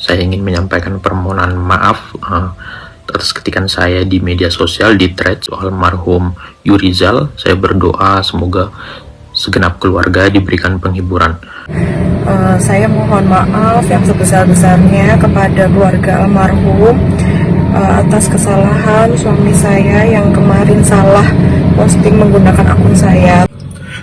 Saya ingin menyampaikan permohonan maaf atas ketikan saya di media sosial di threads almarhum Yurizal. Saya berdoa semoga segenap keluarga diberikan penghiburan. Saya mohon maaf yang sebesar-besarnya kepada keluarga almarhum atas kesalahan suami saya yang kemarin salah posting menggunakan akun saya.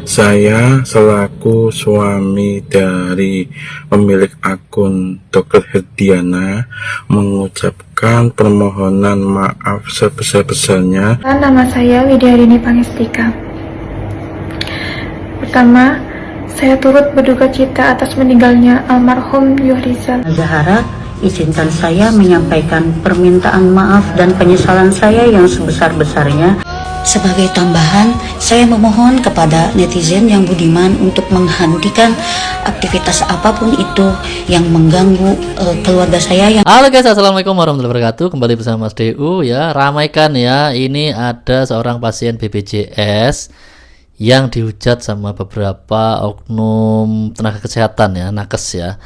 Saya selaku suami dari pemilik akun Dr. Herdiana mengucapkan permohonan maaf sebesar-besarnya. Nama saya Widyarini Pangestika. Pertama, saya turut berduka cita atas meninggalnya almarhum Yurizal Zahara. Izinkan saya menyampaikan permintaan maaf dan penyesalan saya yang sebesar-besarnya. Sebagai tambahan, saya memohon kepada netizen yang budiman untuk menghentikan aktivitas apapun itu yang mengganggu keluarga saya. Halo guys, assalamualaikum warahmatullahi wabarakatuh. Kembali bersama Mas DU ya. Ramaikan ya, ini ada seorang pasien BPJS yang dihujat sama beberapa oknum tenaga kesehatan ya, nakes ya.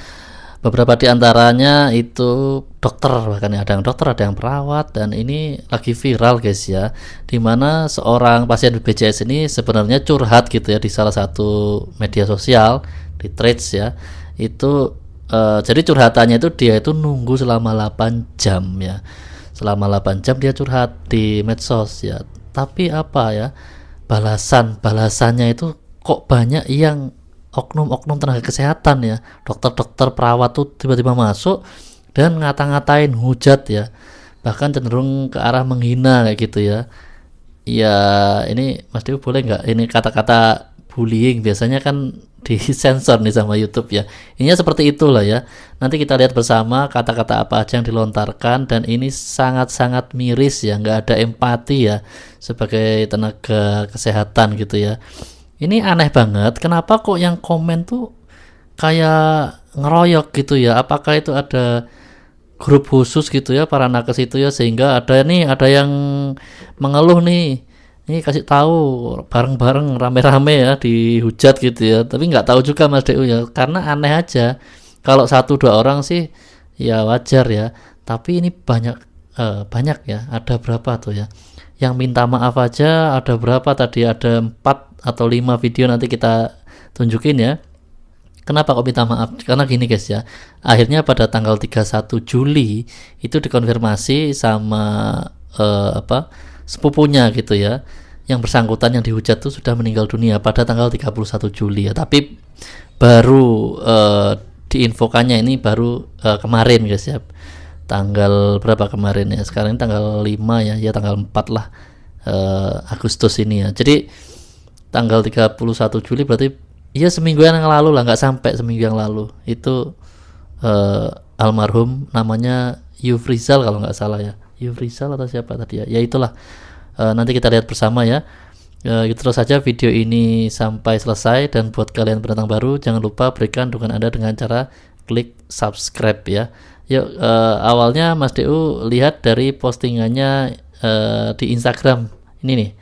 Beberapa di antaranya itu dokter, bahkan ada yang dokter, ada yang perawat, dan ini lagi viral guys ya, dimana seorang pasien BPJS ini sebenarnya curhat gitu ya di salah satu media sosial, di threads ya. Itu jadi curhatannya itu dia itu nunggu selama 8 jam ya, selama 8 jam dia curhat di medsos ya. Tapi apa ya, balasannya itu kok banyak yang oknum-oknum tenaga kesehatan ya, dokter-dokter perawat tuh tiba-tiba masuk dan ngata-ngatain, hujat ya, bahkan cenderung ke arah menghina kayak gitu ya. Ya ini Mas Dew boleh nggak ini kata-kata bullying biasanya kan disensor nih sama YouTube ya. Ininya seperti itulah ya. Nanti kita lihat bersama kata-kata apa aja yang dilontarkan, dan ini sangat-sangat miris ya, nggak ada empati ya sebagai tenaga kesehatan gitu ya. Ini aneh banget, kenapa kok yang komen tuh kayak ngeroyok gitu ya? Apakah itu ada grup khusus gitu ya para nakes itu ya, sehingga ada yang mengeluh nih, ini kasih tahu bareng-bareng rame-rame ya dihujat gitu ya. Tapi nggak tahu juga Mas DU ya, karena aneh aja. Kalau 1-2 orang sih ya wajar ya, tapi ini banyak ya. Ada berapa tuh ya yang minta maaf aja, ada berapa tadi, ada 4 atau 5 video, nanti kita tunjukin ya. Kenapa kok minta maaf? Karena gini guys ya, akhirnya pada tanggal 31 Juli itu dikonfirmasi sama sepupunya gitu ya, yang bersangkutan yang dihujat itu sudah meninggal dunia pada tanggal 31 Juli ya. Tapi baru diinfokannya ini baru kemarin guys ya, tanggal berapa kemarin ya, sekarang ini tanggal 5 ya tanggal 4 lah Agustus ini ya. Jadi tanggal 31 Juli berarti ya seminggu yang lalu lah, nggak sampai seminggu yang lalu itu almarhum namanya Yurizal kalau nggak salah ya, Yurizal atau siapa tadi ya itulah. Nanti kita lihat bersama ya. Terus saja video ini sampai selesai, dan buat kalian pendatang baru jangan lupa berikan dukungan Anda dengan cara klik subscribe ya. Yuk, awalnya Mas DU lihat dari postingannya di Instagram ini nih,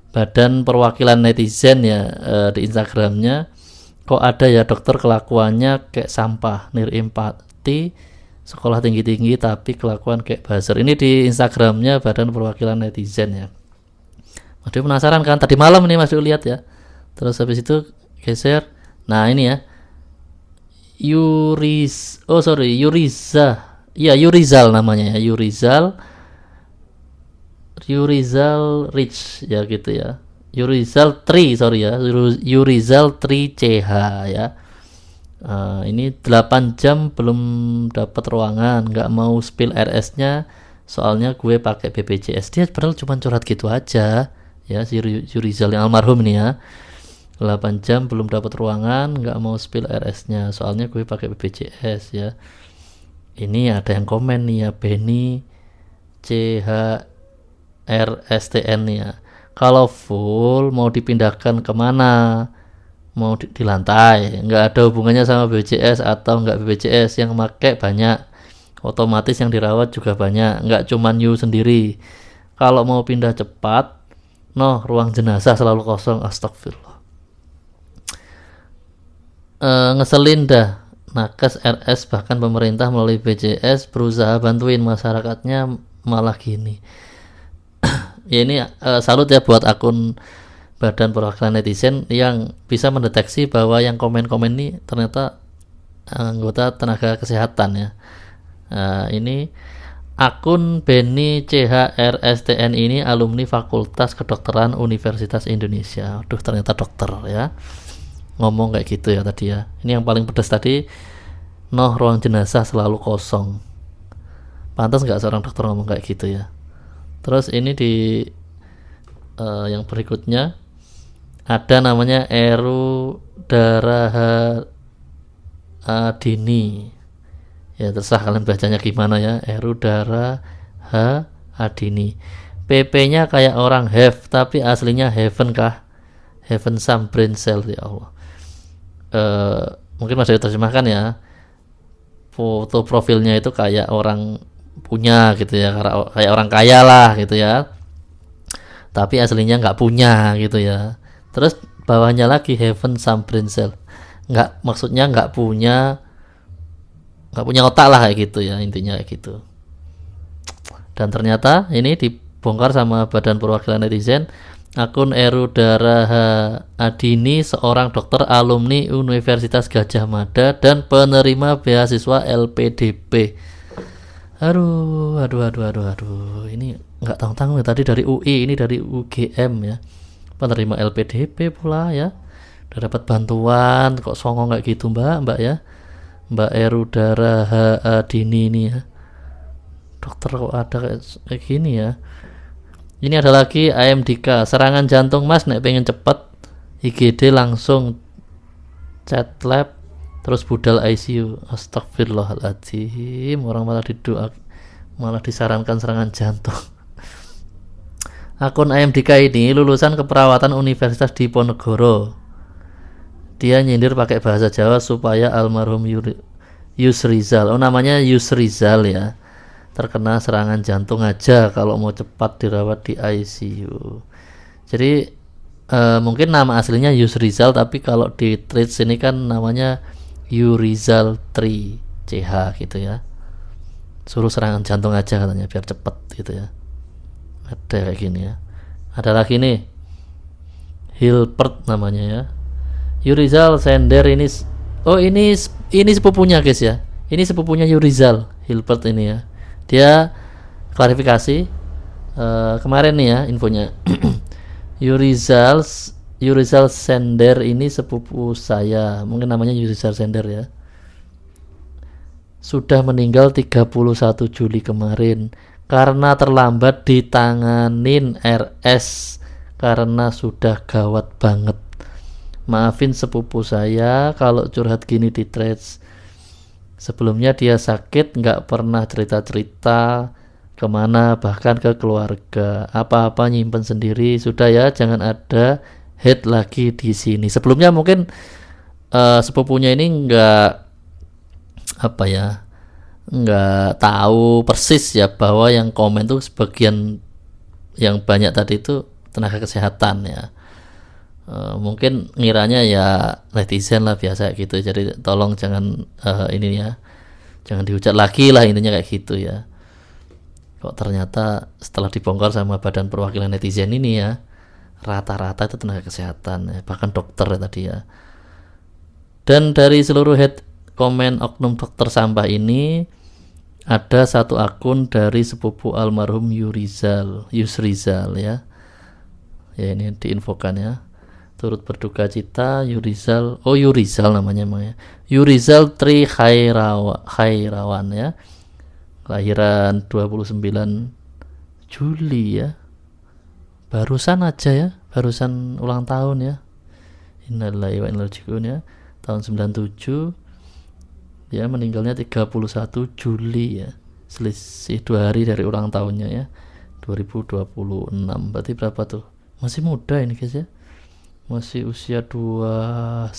Badan Perwakilan Netizen ya, di Instagramnya kok ada ya dokter kelakuannya kayak sampah, nirempati, sekolah tinggi-tinggi tapi kelakuan kayak buzzer. Ini di Instagramnya Badan Perwakilan Netizen ya. Mas DU penasaran kan, tadi malam ini Mas DU lihat ya, terus habis itu geser. Nah ini ya, Yurizal namanya ya, Yurizal Rich ya gitu ya, Yurizal Tri CH ya. Ini 8 jam belum dapat ruangan, nggak mau spill RS-nya soalnya gue pakai BPJS. Dia padahal cuma curhat gitu aja ya, si Yurizal yang almarhum ini ya. 8 jam belum dapat ruangan, nggak mau spill RS-nya soalnya gue pakai BPJS ya. Ini ada yang komen nih ya, Benny CHRSTN ya, kalau full mau dipindahkan kemana? Mau di lantai, nggak ada hubungannya sama BPJS atau nggak BPJS, yang pakai banyak, otomatis yang dirawat juga banyak, nggak cuman you sendiri. Kalau mau pindah cepat, ruang jenazah selalu kosong. Astagfirullah. Ngeselin dah nakes, RS, bahkan pemerintah melalui BPJS berusaha bantuin masyarakatnya malah gini. Ya ini salut ya buat akun Badan Perwakilan Netizen yang bisa mendeteksi bahwa yang komen-komen ini ternyata anggota tenaga kesehatan ya. Ini akun Beni CHRSTN ini alumni Fakultas Kedokteran Universitas Indonesia. Aduh, ternyata dokter ya. Ngomong kayak gitu ya tadi ya. Ini yang paling pedas tadi, ruang jenazah selalu kosong. Pantas nggak seorang dokter ngomong kayak gitu ya. Terus ini di yang berikutnya ada namanya Eru Darahadini. Ya terserah kalian bacanya gimana ya. Eru Darahadini. PP-nya kayak orang have tapi aslinya heaven kah? Heaven some brain cell, ya Allah. Mungkin masih diterjemahkan ya. Foto profilnya itu kayak orang punya gitu ya, kayak orang kaya lah gitu ya. Tapi aslinya nggak punya gitu ya. Terus bawahnya lagi heaven some brain cell. Maksudnya nggak punya otak lah kayak gitu ya, intinya kayak gitu. Dan ternyata ini dibongkar sama Badan Perwakilan Netizen, akun Eru Darahadini seorang dokter alumni Universitas Gadjah Mada dan penerima beasiswa LPDP. Aduh, ini nggak tanggung-tanggung ya, tadi dari UI, ini dari UGM ya, penerima LPDP pula ya, udah dapat bantuan kok songong kayak gitu mbak ya, Mbak Eru Darahadini ini ya, dokter kok ada kayak gini ya. Ini ada lagi AMDK, serangan jantung mas nek pengen cepet IGD langsung chat lab terus budal ICU. Astagfirullahaladzim, orang malah disarankan serangan jantung. Akun AMDK ini lulusan keperawatan Universitas Diponegoro. Dia nyindir pakai bahasa Jawa supaya almarhum Yusrizal, namanya Yusrizal ya, terkena serangan jantung aja kalau mau cepat dirawat di ICU. Jadi mungkin nama aslinya Yusrizal, tapi kalau di treat sini kan namanya Yurizal 3 CH gitu ya. Suruh serangan jantung aja katanya biar cepet gitu ya. Ada kayak gini ya. Ada lagi nih Hilpert namanya ya. Yurizal Sender ini sepupunya guys ya. Ini sepupunya Yurizal Hilpert ini ya. Dia klarifikasi kemarin nih ya infonya. Yurizal Sender ini sepupu saya, mungkin namanya Yurizal Sender ya, sudah meninggal 31 Juli kemarin karena terlambat ditanganin RS karena sudah gawat banget. Maafin sepupu saya kalau curhat gini di threads. Sebelumnya dia sakit, nggak pernah cerita-cerita kemana, bahkan ke keluarga. Apa-apa nyimpen sendiri. Sudah ya, jangan ada hate lagi di sini. Sebelumnya mungkin sepupunya ini nggak tahu persis ya bahwa yang komen tuh sebagian yang banyak tadi itu tenaga kesehatan ya. Mungkin ngiranya ya netizen lah biasa gitu, jadi tolong jangan ini ya, jangan dihujat lagi lah, intinya kayak gitu ya. Kok ternyata setelah dibongkar sama Badan Perwakilan Netizen ini ya, rata-rata itu tenaga kesehatan ya, bahkan dokter ya tadi ya. Dan dari seluruh head komen oknum dokter sampah ini ada satu akun dari sepupu almarhum Yusrizal ya. Ya ini diinfokan ya. Turut berduka cita Yurizal namanya emang ya. Yurizal 3 Khairawan ya. Kelahiran 29 Juli ya. Barusan aja ya, barusan ulang tahun ya. Innalillahi wa inna ilaihi raji'un ya. Tahun 97. Ya meninggalnya 31 Juli ya. Selisih 2 hari dari ulang tahunnya ya. 2026. Berarti berapa tuh? Masih muda ini guys ya. Masih usia 29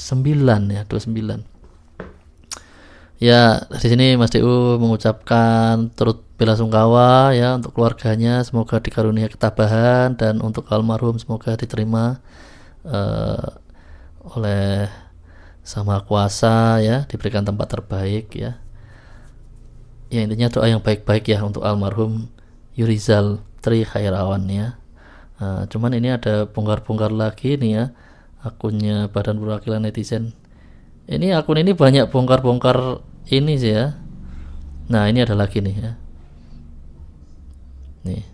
ya, 29. Ya, di sini Mas DU mengucapkan turut belasungkawa ya untuk keluarganya, semoga dikarunia ketabahan, dan untuk almarhum semoga diterima oleh sama kuasa ya, diberikan tempat terbaik ya. Ya intinya doa yang baik-baik ya untuk almarhum Yurizal Tri Khairawan ya. Nah, cuman ini ada bongkar-bongkar lagi nih ya akunnya Badan Perwakilan Netizen. Ini akun ini banyak bongkar-bongkar ini sih ya. Nah ini ada lagi nih ya. Nih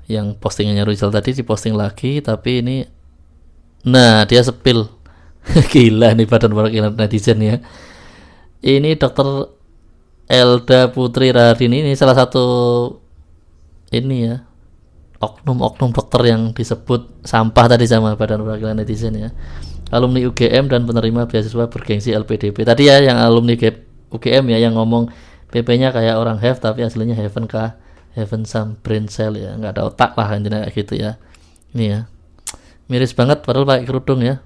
yang postingannya Rizal tadi diposting lagi, tapi ini nah dia sepil. Gila nih Badan Perwakilan Netizen ya. Ini Dokter Elda Putri Raharini, ini salah satu ini ya oknum-oknum dokter yang disebut sampah tadi sama Badan Perwakilan Netizen ya. Alumni UGM dan penerima beasiswa bergengsi LPDP. Tadi ya yang alumni UGM ya yang ngomong PP-nya kayak orang have tapi aslinya heaven kah? Heaven some brain cell ya, nggak ada otak lah intinya kayak gitu ya. Ini ya miris banget padahal pakai kerudung ya,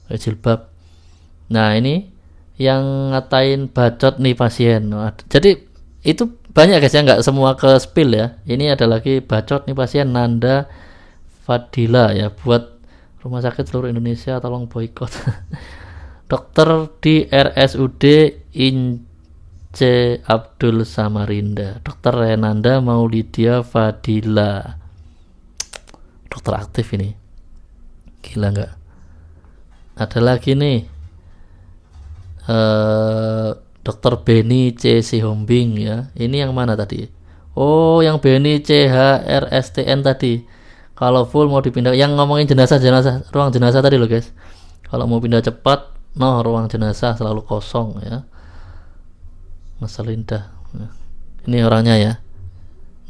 pakai jilbab. Nah ini yang ngatain bacot nih pasien. Jadi itu banyak guys ya, nggak semua ke spill ya. Ini ada lagi bacot nih pasien Nanda Fadila ya, buat rumah sakit seluruh Indonesia tolong boykot. Dokter di RSUD Ince Abdul Samarinda, Dokter Renanda Maulidia Fadila, dokter aktif ini, gila nggak? Ada lagi nih Dr. Beni C. Sihombing ya. Ini yang mana tadi? Oh, yang Beni CHRSTN tadi. Kalau full mau dipindah, yang ngomongin jenazah ruang jenazah tadi loh guys. Kalau mau pindah cepat, ruang jenazah selalu kosong ya. Mas Linda. Ini orangnya ya.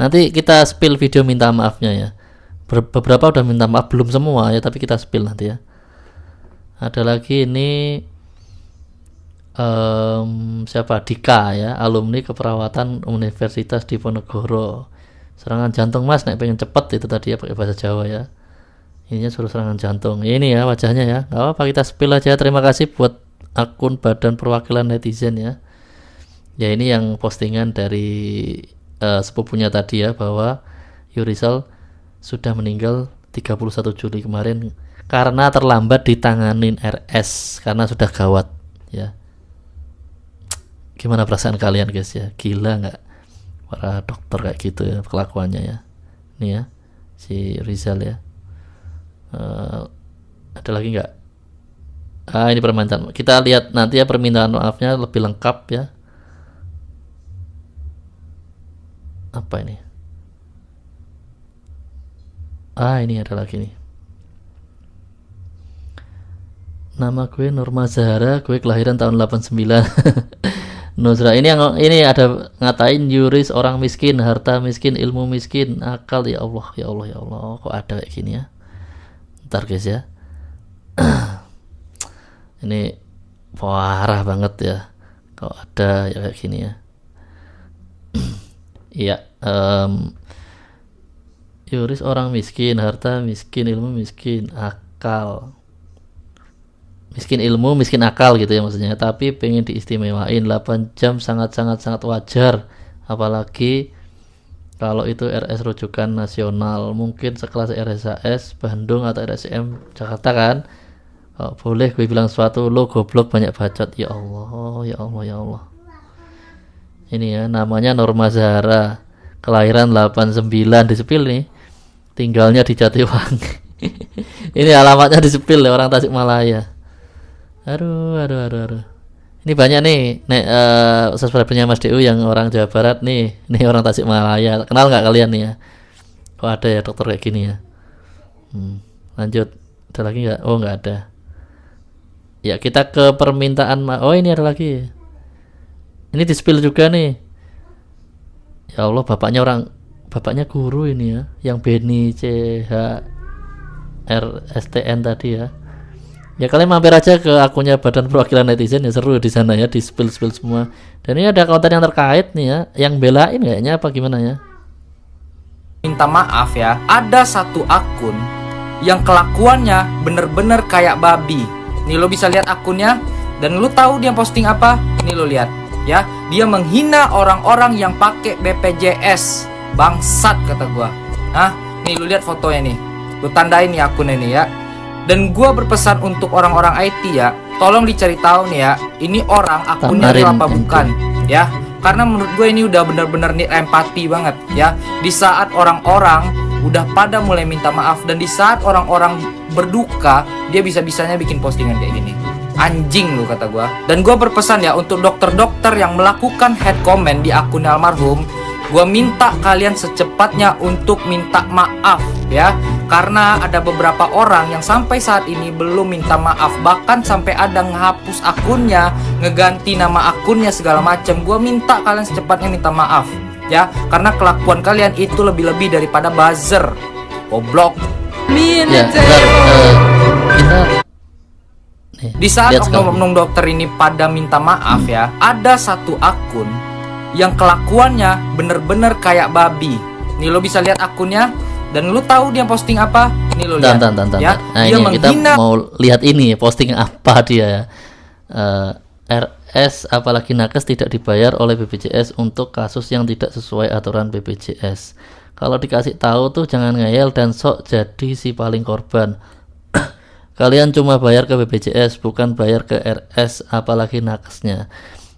Nanti kita spill video minta maafnya ya. Beberapa udah minta maaf, belum semua ya, tapi kita spill nanti ya. Ada lagi ini siapa? Dika ya, alumni keperawatan Universitas Diponegoro. Serangan jantung mas, nek pengen cepet itu tadi ya, pakai bahasa Jawa ya. Ininya suruh serangan jantung. Ini ya wajahnya ya. Gak apa-apa, kita spill aja. Terima kasih buat akun Badan Perwakilan Netizen ya. Ya ini yang postingan dari sepupunya tadi ya, bahwa Yurizal sudah meninggal 31 Juli kemarin karena terlambat ditanganin RS karena sudah gawat ya. Gimana perasaan kalian guys ya? Gila nggak para dokter kayak gitu ya kelakuannya ya. Ini ya si Rizal ya. Ada lagi nggak? Ini permintaan. Kita lihat nanti ya permintaan maafnya lebih lengkap ya. Apa ini? Ini ada lagi nih. Nama gue Nurma Zahara, gue kelahiran tahun 89. Nusra, ini ada ngatain Yuris orang miskin, harta miskin, ilmu miskin, akal. Ya Allah, ya Allah, ya Allah, kok ada kayak gini ya? Ntar guys ya. Ini parah banget ya, kok ada ya kayak gini ya. Iya, Yuris orang miskin, harta miskin, ilmu miskin, akal. Miskin ilmu, miskin akal gitu ya maksudnya. Tapi pengen diistimewain 8 jam sangat wajar. Apalagi kalau itu RS rujukan nasional, mungkin sekelas RSAS Bandung atau RSCM Jakarta kan. Boleh gue bilang sesuatu, lo goblok banyak bacot. Ya Allah, ya Allah, ya Allah. Ini ya namanya Norma Zahara, kelahiran 89, disepil nih. Tinggalnya di Jatiwangi. Ini alamatnya disepil ya, orang Tasikmalaya. Aduh. Ini banyak nih, subscribernya Mas DU yang orang Jawa Barat nih. Ini orang Tasikmalaya. Kenal nggak kalian nih ya? Kok ada ya dokter kayak gini ya? Lanjut. Ada lagi nggak? Oh nggak ada. Ya kita ke permintaan. Oh ini ada lagi. Ini di spill juga nih. Ya Allah, bapaknya guru ini ya, yang Beni CHRSTN tadi ya. Ya kalian mampir aja ke akunnya Badan Perwakilan Netizen ya, seru di sana ya, di spill semua. Dan ini ada konten yang terkait nih ya, yang belain kayaknya apa gimana ya? Minta maaf ya, ada satu akun yang kelakuannya bener-bener kayak babi. Nih lo bisa lihat akunnya, dan lo tahu dia posting apa? Nih lo lihat ya, dia menghina orang-orang yang pakai BPJS. Bangsat kata gua. Nih lo lihat fotonya nih, lo tandain nih akunnya nih ya. Dan gue berpesan untuk orang-orang IT ya, tolong dicari tahu nih ya, ini orang akunnya Tamarin real apa MD. bukan ya. Karena menurut gue ini udah bener-bener nih empati banget ya. Di saat orang-orang udah pada mulai minta maaf, dan di saat orang-orang berduka, dia bisa-bisanya bikin postingan kayak gini. Anjing lu, kata gua. Dan gua berpesan ya untuk dokter-dokter yang melakukan head comment di akun almarhum, gua minta kalian secepatnya untuk minta maaf ya. Karena ada beberapa orang yang sampai saat ini belum minta maaf, bahkan sampai ada ngehapus akunnya, ngeganti nama akunnya segala macam. Gua minta kalian secepatnya minta maaf ya, karena kelakuan kalian itu lebih-lebih daripada buzzer. Goblok. Ya, bentar, kita nih, Di saat lihat sekarang. oknum-oknum dokter ini pada minta maaf ya, ada satu akun yang kelakuannya bener-bener kayak babi. Nih lo bisa lihat akunnya, dan lo tahu dia posting apa? Nih lo lihat ya. Nah, Dia ini kita menghina mau lihat ini posting apa dia ya. RS apalagi nakes tidak dibayar oleh BPJS untuk kasus yang tidak sesuai aturan BPJS. Kalau dikasih tahu tuh jangan ngeyel dan sok jadi si paling korban. Kalian cuma bayar ke BPJS, bukan bayar ke RS apalagi nakesnya.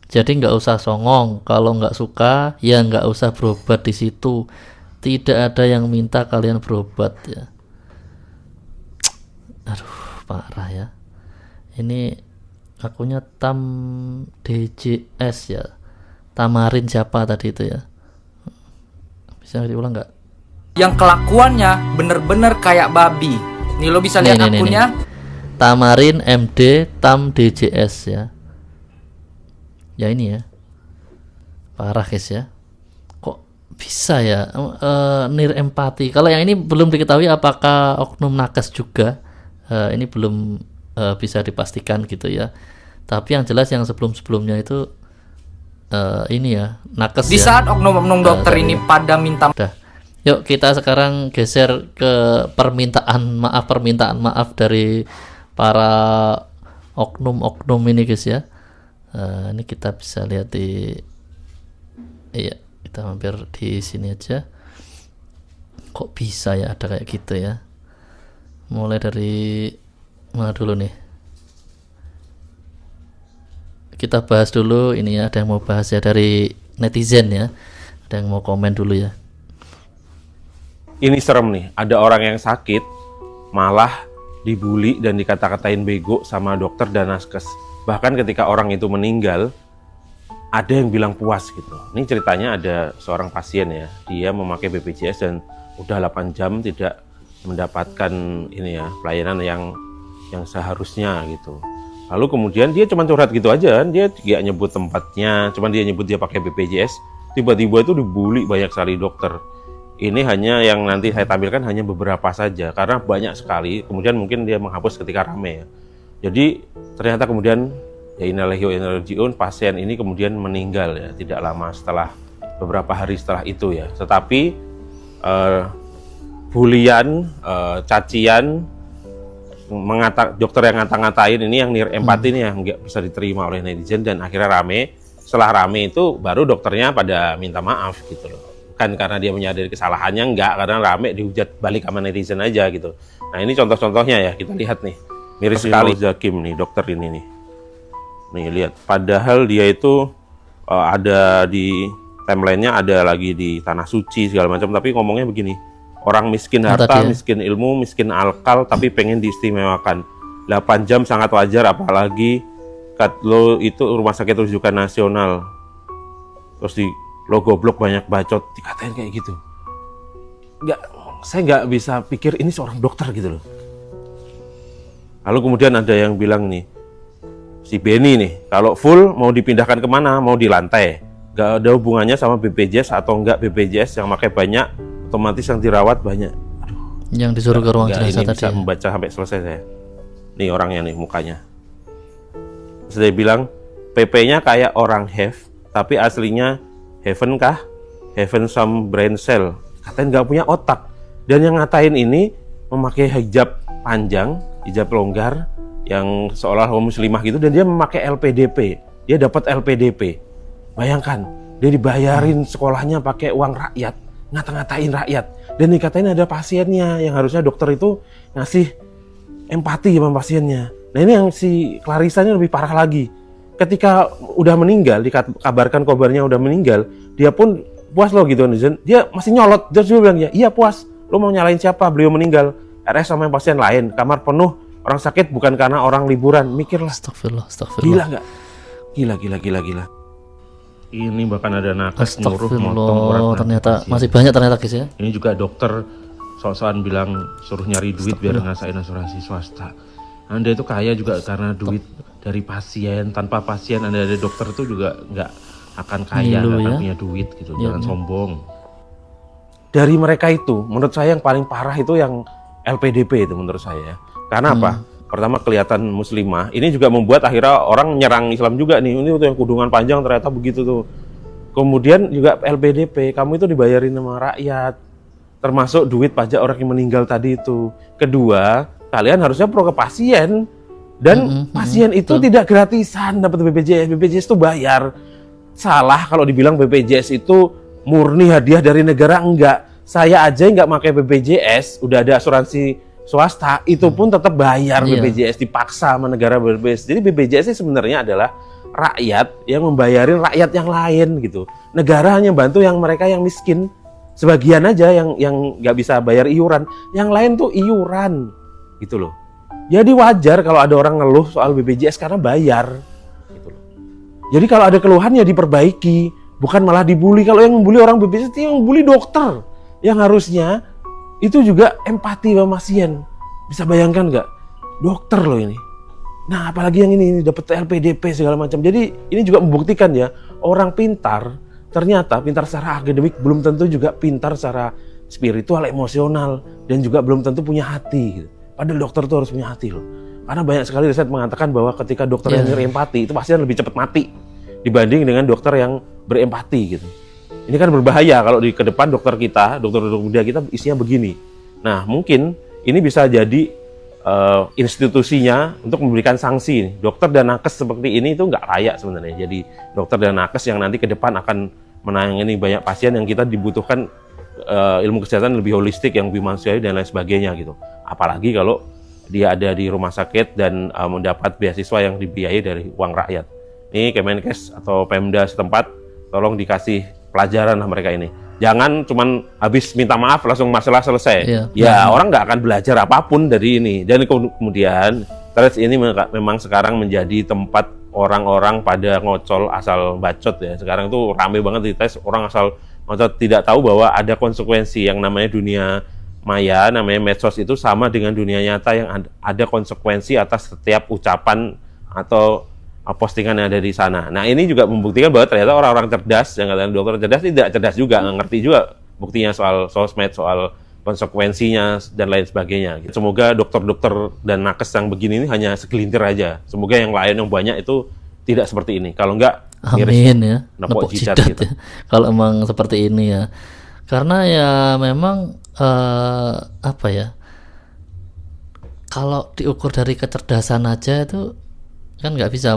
Jadi nggak usah songong. Kalau nggak suka ya nggak usah berobat di situ. Tidak ada yang minta kalian berobat ya. Aduh, parah ya. Ini akunnya Tam DJS ya. Tamarin siapa tadi itu ya? Bisa diulang nggak? yang kelakuannya bener-bener kayak babi. Nih lo bisa lihat Nih. akunnya. Tamarin MD Tam DJS ya. Ya ini ya. Parah guys ya. Kok bisa ya nir empati. Kalau yang ini belum diketahui apakah oknum nakes juga. Ini belum bisa dipastikan gitu ya. Tapi yang jelas yang sebelum-sebelumnya itu ini ya, nakes Di ya. saat oknum-oknum dokter ini pada minta Udah. Yuk kita sekarang geser ke permintaan maaf dari para oknum-oknum ini guys ya. Ini kita bisa lihat di, iya kita hampir di sini aja. Kok bisa ya ada kayak gitu ya? Mulai dari mana dulu nih? Kita bahas dulu ini ya, ada yang mau bahas ya dari netizen ya, ada yang mau komen dulu ya. Ini serem nih, ada orang yang sakit malah dibully dan dikata-katain bego sama dokter dan naskes. Bahkan ketika orang itu meninggal, ada yang bilang puas gitu. Ini ceritanya ada seorang pasien ya, dia memakai BPJS dan udah 8 jam tidak mendapatkan ini ya, pelayanan yang seharusnya gitu. Lalu kemudian dia cuma curhat gitu aja, dia nggak nyebut tempatnya, cuma dia nyebut dia pakai BPJS. Tiba-tiba itu dibully banyak sekali dokter. Ini hanya yang nanti saya tampilkan hanya beberapa saja, karena banyak sekali. Kemudian mungkin dia menghapus ketika rame ya. Jadi ternyata kemudian ya innalillahi wa inna ilaihi raji'un, pasien ini kemudian meninggal ya, tidak lama setelah, beberapa hari setelah itu ya. Tetapi bulian, cacian, dokter yang ngata-ngatain ini, yang nir empati ini yang nggak bisa diterima oleh netizen, dan akhirnya rame. Setelah rame itu baru dokternya pada minta maaf gitu loh. Bukan karena dia menyadari kesalahannya, enggak, karena rame dihujat balik sama netizen aja gitu. Nah ini contoh-contohnya ya, kita lihat nih. Miris sekali Zakim nih, dokter ini nih. Nih lihat, padahal dia itu ada di timeline-nya, ada lagi di Tanah Suci segala macam, tapi ngomongnya begini. Orang miskin harta, miskin ilmu, miskin akal, tapi pengen diistimewakan. 8 jam sangat wajar, apalagi lo itu rumah sakit rujukan nasional. Terus di lo goblok banyak bacot, dikatain kayak gitu. Saya nggak bisa pikir ini seorang dokter gitu loh. Lalu kemudian ada yang bilang nih, si Benny nih, kalau full mau dipindahkan kemana? Mau di lantai. Nggak ada hubungannya sama BPJS atau enggak BPJS, yang pakai banyak, otomatis yang dirawat banyak. Aduh, yang disuruh ke ruang jenazah tadi. Bisa membaca sampai selesai saya. Nih orangnya nih, mukanya. Terus dia bilang, PP-nya kayak orang have, tapi aslinya heaven kah? Heaven some brain cell. Katanya nggak punya otak. Dan yang ngatain ini memakai hijab panjang, hijab longgar, yang seolah muslimah gitu, dan dia memakai LPDP. Dia dapat LPDP. Bayangkan, dia dibayarin sekolahnya pakai uang rakyat, ngata-ngatain rakyat. Dan dikatain ada pasiennya, yang harusnya dokter itu ngasih empati sama pasiennya. Nah ini yang si Clarissa ini lebih parah lagi. Ketika udah meninggal, dikabarkan kabarnya udah meninggal, dia pun puas loh gitu netizen. Dia masih nyolot, dia juga bilang, ya iya puas. Lo mau nyalain siapa? Beliau meninggal. RS sama yang pasien lain, kamar penuh, orang sakit bukan karena orang liburan. Mikirlah. Astagfirullah. Gila nggak? Gila. Ini bahkan ada nakes nyuruh motong urat. Ternyata masih banyak ternyata guys ya. Ini juga dokter soal-soal bilang suruh nyari duit biar ngasain asuransi swasta. Anda itu kaya juga karena duit dari pasien. Tanpa pasien Anda ada dokter itu juga nggak akan kaya, nggak akan punya duit gitu. Jangan sombong. Dari mereka itu, menurut saya yang paling parah itu yang LPDP itu menurut saya. Karena apa? Pertama kelihatan muslimah, ini juga membuat akhirnya orang nyerang Islam juga nih. Ini tuh yang kudungan panjang ternyata begitu tuh. Kemudian juga LPDP, kamu itu dibayarin sama rakyat, termasuk duit pajak orang yang meninggal tadi itu. Kedua, kalian harusnya pro ke pasien, dan pasien itu tidak gratisan dapat BPJS. BPJS itu bayar. Salah kalau dibilang BPJS itu murni hadiah dari negara, enggak. Saya aja nggak pakai BPJS, udah ada asuransi swasta, itu pun tetap bayar BPJS, dipaksa sama negara BPJS. Jadi BPJS ini sebenarnya adalah rakyat yang membayarin rakyat yang lain gitu. Negara hanya bantu yang mereka yang miskin, sebagian aja yang nggak bisa bayar iuran, yang lain tuh iuran gitu loh. Jadi wajar kalau ada orang ngeluh soal BPJS karena bayar gitu loh. Jadi kalau ada keluhan ya diperbaiki, bukan malah dibully. Kalau yang membuli orang BPJS itu yang membuli dokter, yang harusnya itu juga empati sama pasien. Bisa bayangkan nggak? Dokter loh ini. Nah apalagi yang ini dapat LPDP segala macam. Jadi ini juga membuktikan ya, orang pintar ternyata pintar secara akademik belum tentu juga pintar secara spiritual, emosional, dan juga belum tentu punya hati gitu. Padahal dokter tuh harus punya hati loh. Karena banyak sekali riset mengatakan bahwa ketika dokter yang berempati itu pasien lebih cepat mati dibanding dengan dokter yang berempati gitu. Ini kan berbahaya kalau ke depan dokter muda kita isinya begini. Nah, mungkin ini bisa jadi institusinya untuk memberikan sanksi. Dokter dan nakes seperti ini itu nggak layak sebenarnya. Jadi dokter dan nakes yang nanti ke depan akan menangani banyak pasien yang kita dibutuhkan ilmu kesehatan lebih holistik, yang lebih manusiawi dan lain sebagainya gitu. Apalagi kalau dia ada di rumah sakit dan mendapat beasiswa yang dibiayai dari uang rakyat. Ini Kemenkes atau Pemda setempat tolong dikasih pelajaran lah mereka ini. Jangan cuman habis minta maaf langsung masalah selesai. Orang nggak akan belajar apapun dari ini. Dan kemudian Threads ini memang sekarang menjadi tempat orang-orang pada ngocol asal bacot ya. Sekarang tuh rame banget di tes, orang asal ngocol, tidak tahu bahwa ada konsekuensi. Yang namanya dunia maya, namanya medsos itu sama dengan dunia nyata yang ada konsekuensi atas setiap ucapan atau postingan yang ada di sana. Nah ini juga membuktikan bahwa ternyata orang-orang cerdas, yang katakan dokter cerdas, tidak cerdas juga, nggak ngerti juga buktinya soal sosmed, soal konsekuensinya dan lain sebagainya. Semoga dokter-dokter dan nakes yang begini ini hanya segelintir aja. Semoga yang lain yang banyak itu tidak seperti ini. Kalau enggak, amin ya, nepok jidat gitu. Ya. Kalau emang seperti ini ya, karena ya memang apa ya, kalau diukur dari kecerdasan aja itu kan nggak bisa.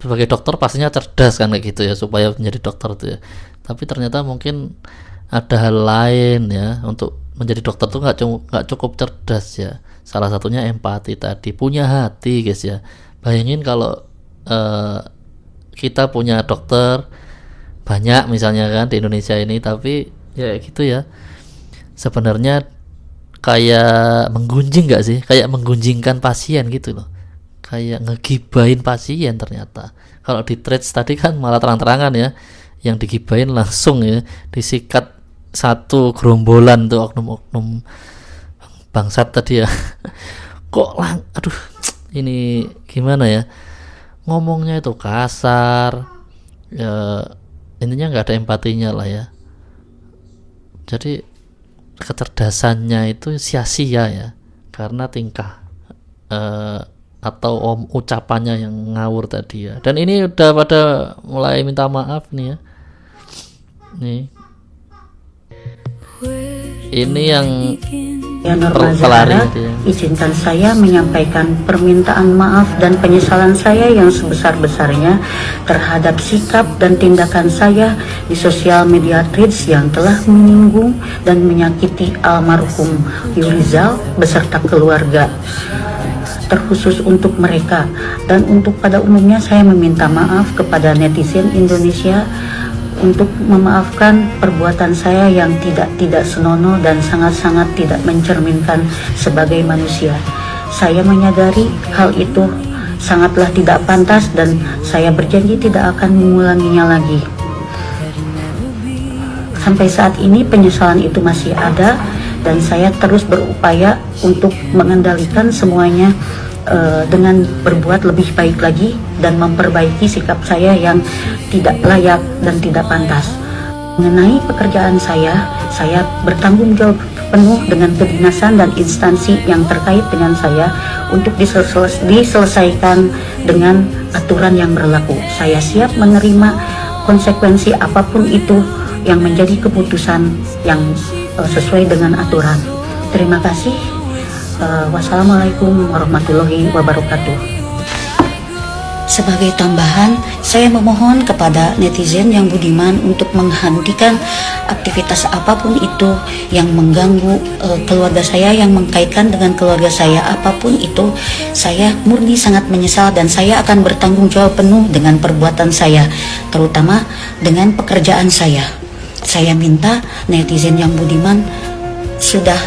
Sebagai dokter pastinya cerdas kan kayak gitu ya, supaya menjadi dokter itu ya. Tapi ternyata mungkin ada hal lain ya, untuk menjadi dokter tuh nggak cukup cerdas ya. Salah satunya empati tadi, punya hati guys ya. Bayangin kalau kita punya dokter banyak misalnya kan di Indonesia ini, tapi ya gitu ya, sebenarnya kayak menggunjing nggak sih, kayak menggunjingkan pasien gitu loh, kayak ngegibain pasien. Ternyata kalau di Threads tadi kan malah terang-terangan ya, yang digibain langsung ya, disikat satu gerombolan tuh oknum-oknum bangsat tadi ya. Aduh, ini gimana ya, ngomongnya itu kasar ya, intinya nggak ada empatinya lah ya. Jadi kecerdasannya itu sia-sia ya, karena tingkah atau ucapannya yang ngawur tadi ya. Dan ini udah pada mulai minta maaf nih ya. Nih, ini yang Saudara, izinkan saya menyampaikan permintaan maaf dan penyesalan saya yang sebesar-besarnya terhadap sikap dan tindakan saya di sosial media Threads yang telah menyinggung dan menyakiti almarhum Yurizal beserta keluarga. terkhusus untuk mereka. Dan untuk pada umumnya saya meminta maaf kepada netizen Indonesia untuk memaafkan perbuatan saya yang tidak senonoh dan sangat-sangat tidak mencerminkan sebagai manusia. Saya menyadari hal itu sangatlah tidak pantas dan saya berjanji tidak akan mengulanginya lagi. Sampai saat ini penyesalan itu masih ada dan saya terus berupaya untuk mengendalikan semuanya dengan berbuat lebih baik lagi dan memperbaiki sikap saya yang tidak layak dan tidak pantas. Mengenai pekerjaan saya bertanggung jawab penuh dengan kedinasan dan instansi yang terkait dengan saya untuk diselesaikan dengan aturan yang berlaku. Saya siap menerima konsekuensi apapun itu yang menjadi keputusan yang sesuai dengan aturan. Terima kasih. Wassalamualaikum warahmatullahi wabarakatuh. Sebagai tambahan, saya memohon kepada netizen yang budiman untuk menghentikan aktivitas apapun itu yang mengganggu keluarga saya, yang mengkaitkan dengan keluarga saya, apapun itu. Saya murni sangat menyesal dan saya akan bertanggung jawab penuh dengan perbuatan saya, terutama dengan pekerjaan saya. Saya minta netizen yang budiman sudah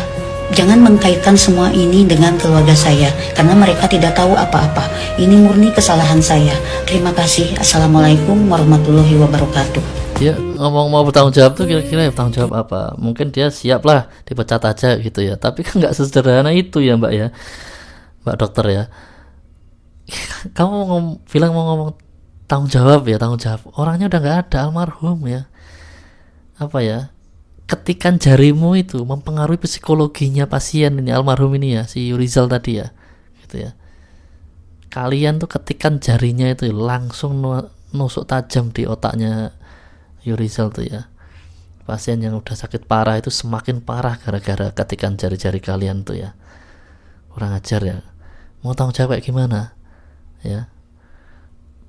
jangan mengkaitkan semua ini dengan keluarga saya karena mereka tidak tahu apa-apa. Ini murni kesalahan saya. Terima kasih. Assalamualaikum warahmatullahi wabarakatuh. Dia ngomong mau bertanggung jawab tuh kira-kira bertanggung jawab apa? Mungkin dia siap lah dipecat aja gitu ya. Tapi kan nggak sesederhana itu ya Mbak ya, Mbak dokter ya. Kamu bilang mau ngomong tanggung jawab ya, tanggung jawab. Orangnya udah nggak ada, almarhum ya. Apa ya, ketikan jarimu itu mempengaruhi psikologinya pasien ini, almarhum ini ya, si Yurizal tadi ya gitu ya. Kalian tuh ketikan jarinya itu langsung nusuk tajam di otaknya Yurizal tuh ya. Pasien yang udah sakit parah itu semakin parah gara-gara ketikan jari-jari kalian tuh ya. Kurang ajar ya. Mau tanggung jawab kayak gimana ya,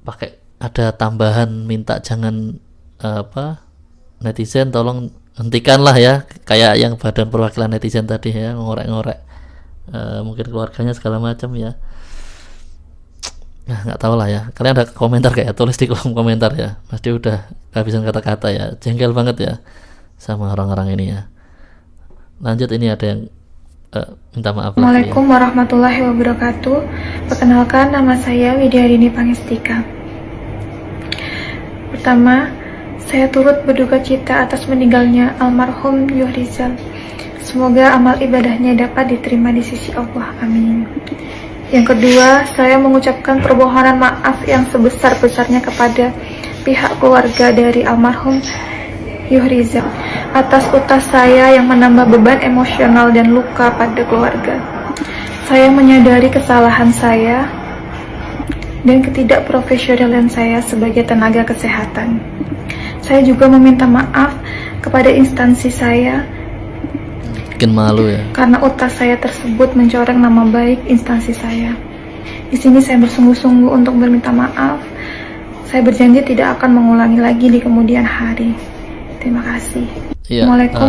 pakai ada tambahan minta jangan netizen tolong hentikanlah ya, kayak yang badan perwakilan netizen tadi ya, ngorek-ngorek mungkin keluarganya segala macam ya. Nah nggak tahu lah ya, kalian ada komentar kayak tulis di kolom komentar ya. Mas Dia udah kehabisan kata-kata ya, jengkel banget ya sama orang-orang ini ya. Lanjut, ini ada yang minta maaf. Assalamualaikum warahmatullahi wabarakatuh. Perkenalkan, nama saya Widyadini Pangestika. Pertama, saya turut berduka cita atas meninggalnya almarhum Yurizal. Semoga amal ibadahnya dapat diterima di sisi Allah. Amin. Yang kedua, saya mengucapkan permohonan maaf yang sebesar-besarnya kepada pihak keluarga dari almarhum Yurizal atas utas saya yang menambah beban emosional dan luka pada keluarga. Saya menyadari kesalahan saya dan ketidakprofesionalan saya sebagai tenaga kesehatan. Saya juga meminta maaf kepada instansi saya. Bikin malu ya. Karena utas saya tersebut mencoreng nama baik instansi saya. Di sini saya bersungguh-sungguh untuk meminta maaf. Saya berjanji tidak akan mengulangi lagi di kemudian hari. Terima kasih. Ya, Assalamualaikum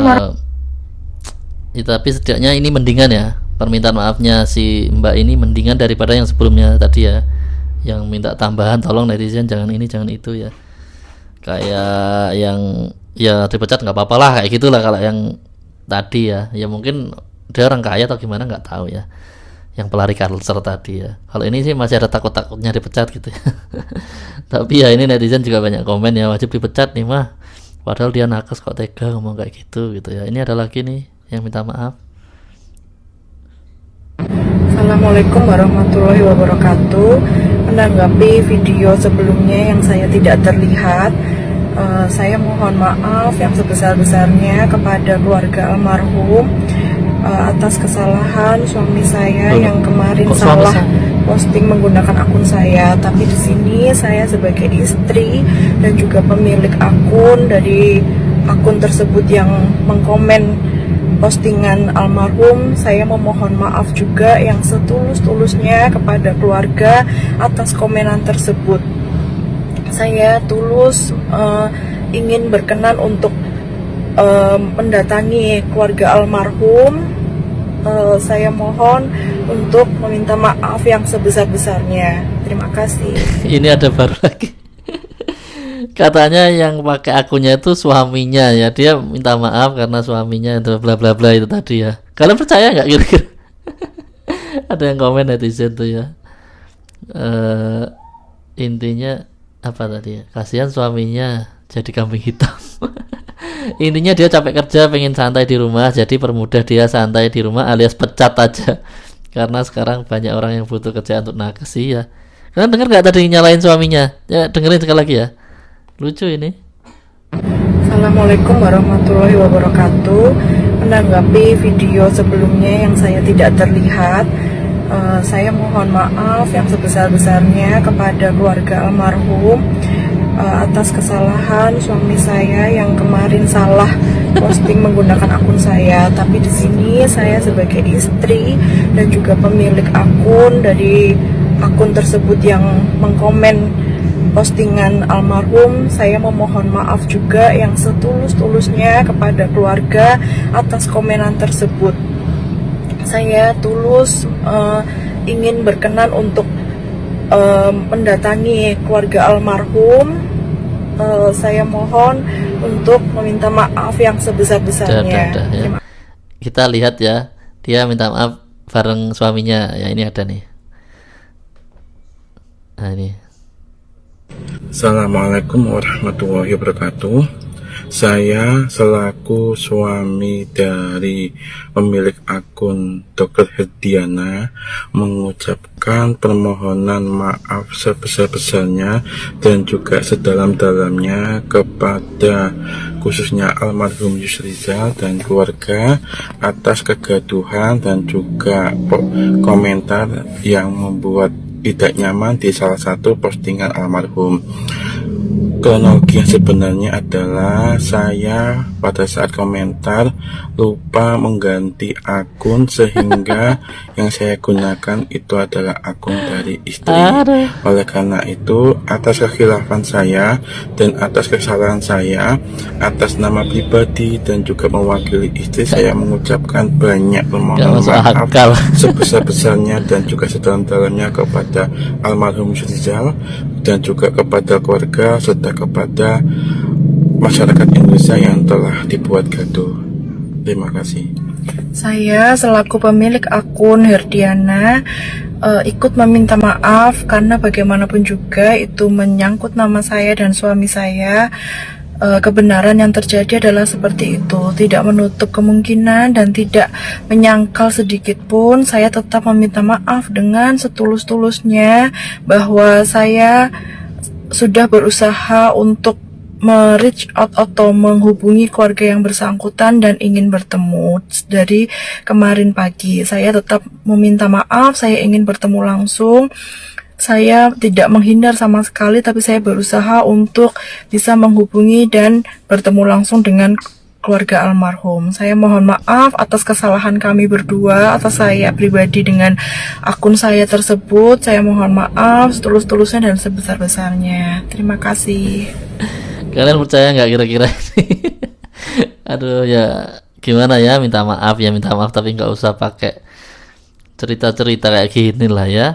ya, tapi setidaknya ini mendingan ya. Permintaan maafnya si Mbak ini mendingan daripada yang sebelumnya tadi ya, yang minta tambahan tolong netizen jangan ini jangan itu ya. Kayak yang ya dipecat nggak apa-apa lah kayak gitulah. Kalau yang tadi ya mungkin dia orang kaya atau gimana nggak tahu ya, yang pelari culture tadi ya. Kalau ini sih masih ada takut-takutnya dipecat gitu ya. Tapi ya ini netizen juga banyak komen ya, wajib dipecat nih mah, padahal dia nakes kok tega ngomong kayak gitu ya. Ini ada lagi nih yang minta maaf. Assalamualaikum warahmatullahi wabarakatuh. Menanggapi video sebelumnya yang saya tidak terlihat, saya mohon maaf yang sebesar-besarnya kepada keluarga almarhum atas kesalahan suami saya yang kemarin salah posting menggunakan akun saya. Tapi di sini saya sebagai istri dan juga pemilik akun dari akun tersebut yang mengkomen postingan almarhum, saya memohon maaf juga yang setulus-tulusnya kepada keluarga atas komenan tersebut. Saya tulus ingin berkenan untuk mendatangi keluarga almarhum saya mohon untuk meminta maaf yang sebesar-besarnya. Terima kasih. Ini ada baru lagi. Katanya yang pakai akunnya itu suaminya ya, dia minta maaf karena suaminya itu bla bla bla itu tadi ya. Kalian percaya nggak kira-kira? Ada yang komen netizen tuh ya. Intinya apa tadi ya? Kasihan suaminya jadi kambing hitam. Intinya dia capek kerja, pengen santai di rumah, jadi permudah dia santai di rumah alias pecat aja. Karena sekarang banyak orang yang butuh kerjaan untuk nakes sih ya. Kalian dengar nggak tadi nyalain suaminya? Ya dengerin sekali lagi ya. Lucu ini. Assalamualaikum warahmatullahi wabarakatuh. Menanggapi video sebelumnya yang saya tidak terlihat, saya mohon maaf yang sebesar-besarnya kepada keluarga almarhum atas kesalahan suami saya yang kemarin salah posting menggunakan akun saya. Tapi di sini saya sebagai istri dan juga pemilik akun dari akun tersebut yang mengkomen postingan almarhum, saya memohon maaf juga yang setulus-tulusnya kepada keluarga atas komenan tersebut. Saya tulus ingin berkenan untuk mendatangi keluarga almarhum. Saya mohon untuk meminta maaf yang sebesar-besarnya. Ya. Kita lihat ya, dia minta maaf bareng suaminya. Ya ini ada nih. Nah ini. Assalamualaikum warahmatullahi wabarakatuh. Saya selaku suami dari pemilik akun Dr. Herdiana mengucapkan permohonan maaf sebesar-besarnya dan juga sedalam-dalamnya kepada khususnya almarhum Yusrizal dan keluarga atas kegaduhan dan juga komentar yang membuat tidak nyaman di salah satu postingan almarhum. Kronologi yang sebenarnya adalah saya pada saat komentar lupa mengganti akun sehingga yang saya gunakan itu adalah akun dari istri. Oleh karena itu, atas kekhilafan saya dan atas kesalahan saya, atas nama pribadi dan juga mewakili istri, saya mengucapkan banyak permohonan maaf sebesar-besarnya dan juga sedalam-dalamnya kepada almarhum Yusrizal dan juga kepada keluarga serta kepada masyarakat Indonesia yang telah dibuat gaduh. Terima kasih. Saya selaku pemilik akun Herdiana ikut meminta maaf karena bagaimanapun juga itu menyangkut nama saya dan suami saya. Kebenaran yang terjadi adalah seperti itu, tidak menutup kemungkinan dan tidak menyangkal sedikit pun. Saya tetap meminta maaf dengan setulus-tulusnya bahwa saya sudah berusaha untuk reach out atau menghubungi keluarga yang bersangkutan dan ingin bertemu dari kemarin pagi. Saya tetap meminta maaf, saya ingin bertemu langsung. Saya tidak menghindar sama sekali, tapi saya berusaha untuk bisa menghubungi dan bertemu langsung dengan keluarga almarhum. Saya mohon maaf atas kesalahan kami berdua, atas saya pribadi dengan akun saya tersebut. Saya mohon maaf setulus-tulusnya dan sebesar-besarnya. Terima kasih. Kalian percaya nggak kira-kira ini? Aduh ya, gimana ya, minta maaf ya minta maaf, tapi nggak usah pakai cerita-cerita kayak gini lah ya.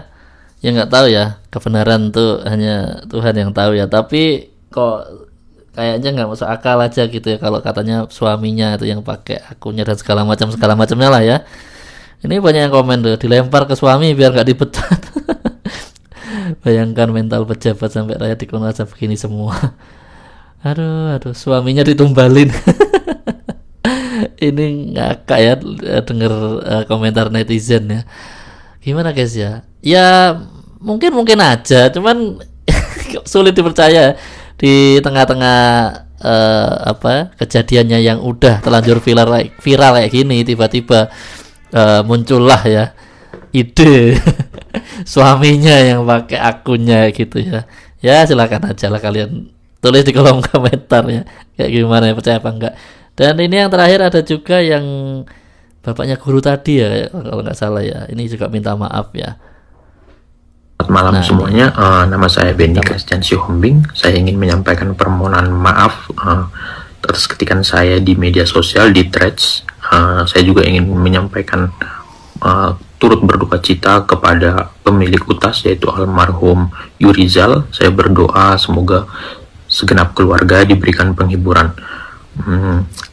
Ya nggak tahu ya, kebenaran tuh hanya Tuhan yang tahu ya. Tapi kok kayaknya nggak masuk akal aja gitu ya kalau katanya suaminya itu yang pakai akunnya dan segala macamnya lah ya. Ini banyak yang komen tuh, dilempar ke suami biar nggak dipecat. Bayangkan mental pejabat sampai rakyat dikontrol begini semua. Aduh, suaminya ditumbalin. Ini ngakak ya denger komentar netizen ya. Gimana guys ya? Ya mungkin aja, cuman sulit dipercaya di tengah-tengah kejadiannya yang udah terlanjur viral kayak gini, tiba-tiba muncullah ya ide suaminya yang pakai akunnya gitu ya. Ya silakan aja lah kalian tulis di kolom komentar ya, kayak gimana ya, percaya apa enggak. Dan ini yang terakhir ada juga yang bapaknya guru tadi ya, kalau nggak salah ya, ini juga minta maaf ya. Selamat malam semuanya, nama saya Benny Christian Sihombing. Saya ingin menyampaikan permohonan maaf atas ketikan saya di media sosial, di Threads, saya juga ingin menyampaikan turut berduka cita kepada pemilik utas yaitu almarhum Yurizal. Saya berdoa semoga segenap keluarga diberikan penghiburan.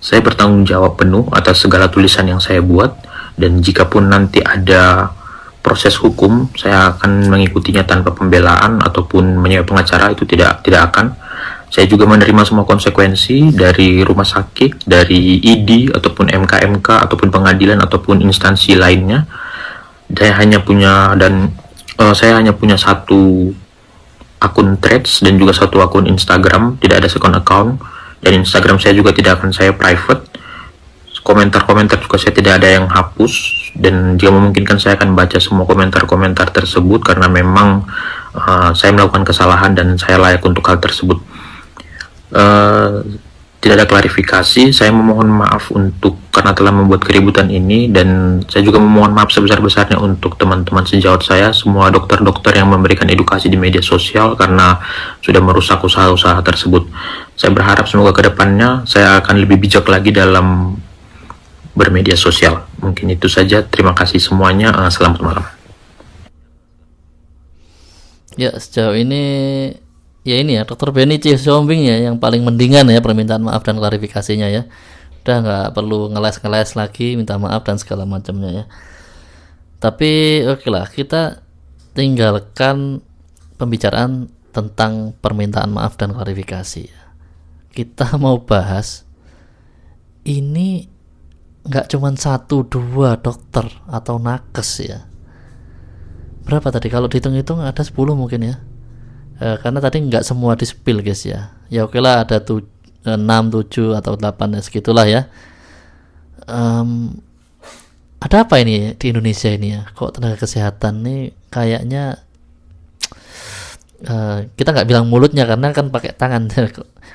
Saya bertanggung jawab penuh atas segala tulisan yang saya buat, dan jikapun nanti ada proses hukum, saya akan mengikutinya tanpa pembelaan ataupun menyewa pengacara. Itu tidak akan. Saya juga menerima semua konsekuensi dari rumah sakit, dari ID ataupun MK ataupun pengadilan ataupun instansi lainnya. Saya hanya punya satu akun Threads dan juga satu akun Instagram, tidak ada second account, dan Instagram saya juga tidak akan saya private. Komentar-komentar juga saya tidak ada yang hapus, dan jika memungkinkan saya akan baca semua komentar-komentar tersebut karena memang saya melakukan kesalahan dan saya layak untuk hal tersebut. Tidak ada klarifikasi. Saya memohon maaf karena telah membuat keributan ini, dan saya juga memohon maaf sebesar-besarnya untuk teman-teman sejawat saya, semua dokter-dokter yang memberikan edukasi di media sosial karena sudah merusak usaha-usaha tersebut. Saya berharap semoga kedepannya saya akan lebih bijak lagi dalam bermedia sosial. Mungkin itu saja. Terima kasih semuanya. Selamat malam. Ya, sejauh ini ya ini ya Dr. Benny Siombing ya yang paling mendingan ya permintaan maaf dan klarifikasinya ya. Udah nggak perlu ngeles lagi minta maaf dan segala macamnya ya. Tapi oke lah, kita tinggalkan pembicaraan tentang permintaan maaf dan klarifikasi ya. Kita mau bahas ini nggak cuman 1-2 dokter atau nakes ya. Berapa tadi kalau dihitung-hitung ada 10 mungkin ya. Karena tadi nggak semua di spill guys ya. Ya oke lah, ada 6, 7 atau 8 ya, segitulah ya. Ada apa ini di Indonesia ini ya? Kok tenaga kesehatan nih kayaknya kita nggak bilang mulutnya karena kan pakai tangan.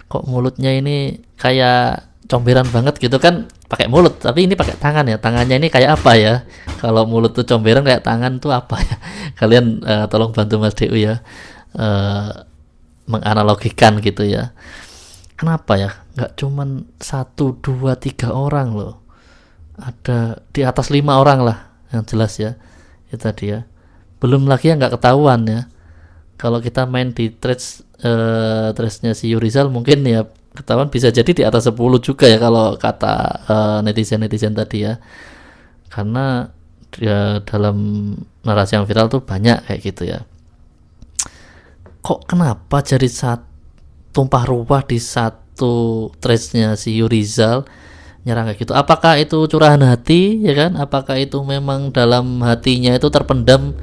Kok mulutnya ini kayak comberan banget gitu kan, pakai mulut tapi ini pakai tangan ya. Tangannya ini kayak apa ya? Kalau mulut tuh comberan, kayak tangan tuh apa ya? Kalian tolong bantu Mas DU ya. Menganalogikan gitu ya. Kenapa ya nggak cuman 1, 2, 3 orang loh, ada di atas 5 orang lah yang jelas ya. Itu tadi ya, belum lagi yang nggak ketahuan ya. Kalau kita main di threadsnya si Yurizal mungkin ya ketahuan bisa jadi di atas 10 juga ya kalau kata netizen tadi ya. Karena dia dalam narasi yang viral tuh banyak kayak gitu ya. Kok kenapa jadi tumpah ruah di satu threadsnya si Yurizal nyerang kayak gitu? Apakah itu curahan hati ya kan? Apakah itu memang dalam hatinya itu terpendam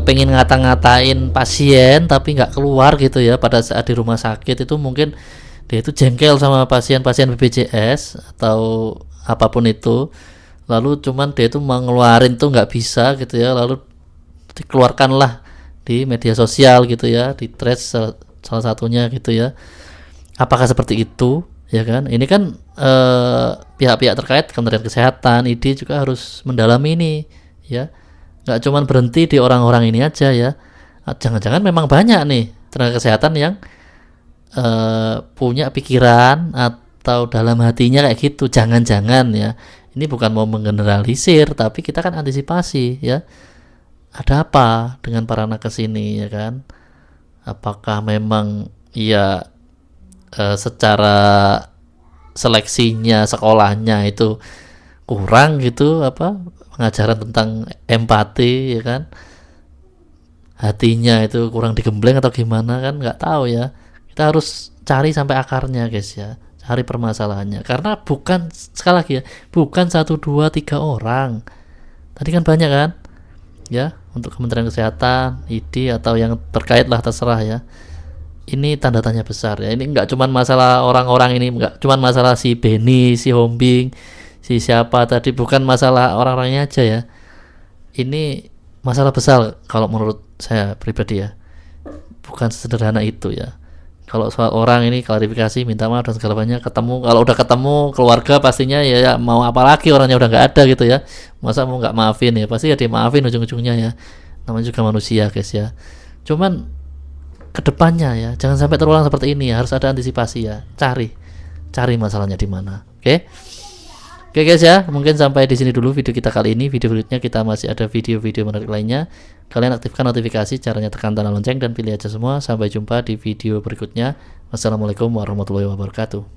pengen ngata-ngatain pasien tapi nggak keluar gitu ya pada saat di rumah sakit? Itu mungkin dia itu jengkel sama pasien-pasien BPJS atau apapun itu, lalu cuman dia itu mengeluarin tuh nggak bisa gitu ya, lalu dikeluarkanlah di media sosial gitu ya, di threads salah satunya gitu ya. Apakah seperti itu ya kan? Ini kan pihak-pihak terkait, Kementerian Kesehatan, ID juga harus mendalami ini ya. Nggak cuman berhenti di orang-orang ini aja ya. Jangan-jangan memang banyak nih tenaga kesehatan yang punya pikiran atau dalam hatinya kayak gitu. Jangan-jangan ya, ini bukan mau menggeneralisir, tapi kita kan antisipasi ya. Ada apa dengan para nakes ini ya kan? Apakah memang ya secara seleksinya sekolahnya itu kurang gitu, apa pengajaran tentang empati ya kan? Hatinya itu kurang digembleng atau gimana kan, nggak tahu ya. Kita harus cari sampai akarnya guys ya, cari permasalahannya. Karena bukan, sekali lagi ya, bukan 1, 2, 3 orang. Tadi kan banyak kan ya, untuk Kementerian Kesehatan, ID atau yang terkait lah, terserah ya. Ini tanda tanya besar ya. Ini nggak cuman masalah orang-orang ini, nggak cuman masalah si Benny, si Hombing, si siapa tadi, bukan masalah orang-orangnya aja ya. Ini masalah besar kalau menurut saya pribadi ya. Bukan sederhana itu ya. Kalau soal orang ini klarifikasi, minta maaf dan segala banyak, ketemu, kalau udah ketemu keluarga pastinya ya mau apa lagi, orangnya udah nggak ada gitu ya. Masa mau nggak maafin ya, pasti ya dimaafin ujung-ujungnya ya. Namanya juga manusia guys ya. Cuman kedepannya ya, jangan sampai terulang seperti ini ya. Harus ada antisipasi ya. Cari masalahnya di mana. Oke? Oke guys ya, mungkin sampai di sini dulu video kita kali ini. Video berikutnya kita masih ada video-video menarik lainnya. Kalian aktifkan notifikasi, caranya tekan tanda lonceng dan pilih aja semua. Sampai jumpa di video berikutnya. Wassalamualaikum warahmatullahi wabarakatuh.